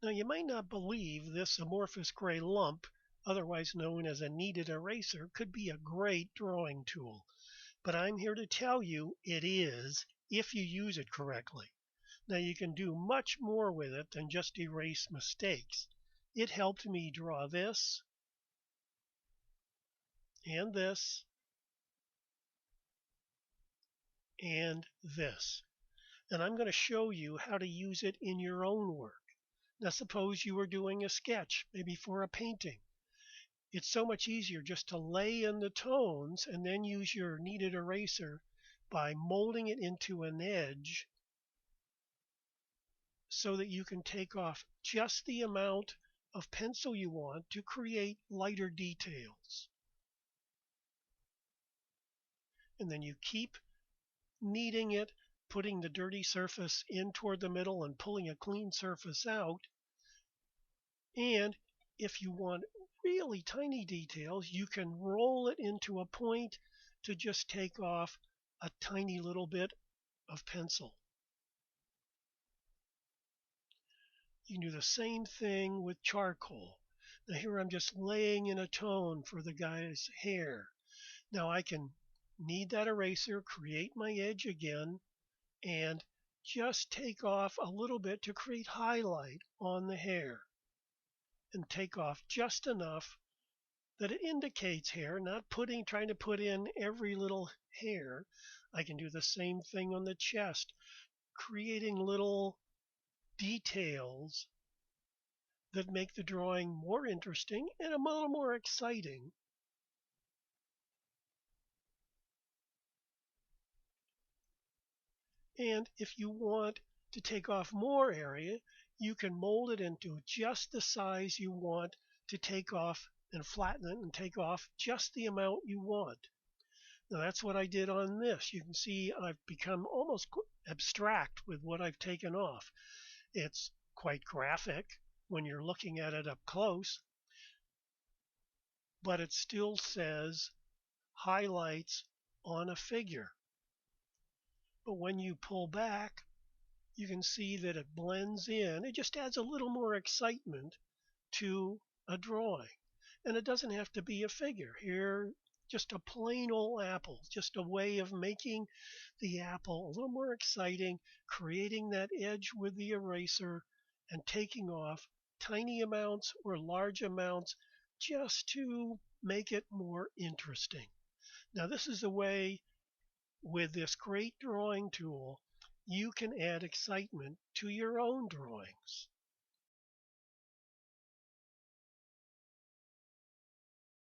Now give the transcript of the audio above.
Now you might not believe this amorphous gray lump, otherwise known as a kneaded eraser, could be a great drawing tool. But I'm here to tell you it is if you use it correctly. Now you can do much more with it than just erase mistakes. It helped me draw this and this and this. And I'm going to show you how to use it in your own work. Now suppose you were doing a sketch, maybe for a painting. It's so much easier just to lay in the tones and then use your kneaded eraser by molding it into an edge so that you can take off just the amount of pencil you want to create lighter details. And then you keep kneading it, putting the dirty surface in toward the middle and pulling a clean surface out. And if you want really tiny details, you can roll it into a point to just take off a tiny little bit of pencil. You can do the same thing with charcoal. Now here I'm just laying in a tone for the guy's hair. Now I can knead that eraser, create my edge again, and just take off a little bit to create highlight on the hair. And take off just enough that it indicates hair, not trying to put in every little hair. I can do the same thing on the chest, creating little details that make the drawing more interesting and a little more exciting. And if you want to take off more area, you can mold it into just the size you want to take off and flatten it and take off just the amount you want. Now that's what I did on this. You can see I've become almost abstract with what I've taken off. It's quite graphic when you're looking at it up close, but it still says highlights on a figure. But when you pull back, you can see that it blends in. It just adds a little more excitement to a drawing. And it doesn't have to be a figure. Here, just a plain old apple, just a way of making the apple a little more exciting, creating that edge with the eraser, and taking off tiny amounts or large amounts just to make it more interesting. Now, this is a way with this great drawing tool you can add excitement to your own drawings.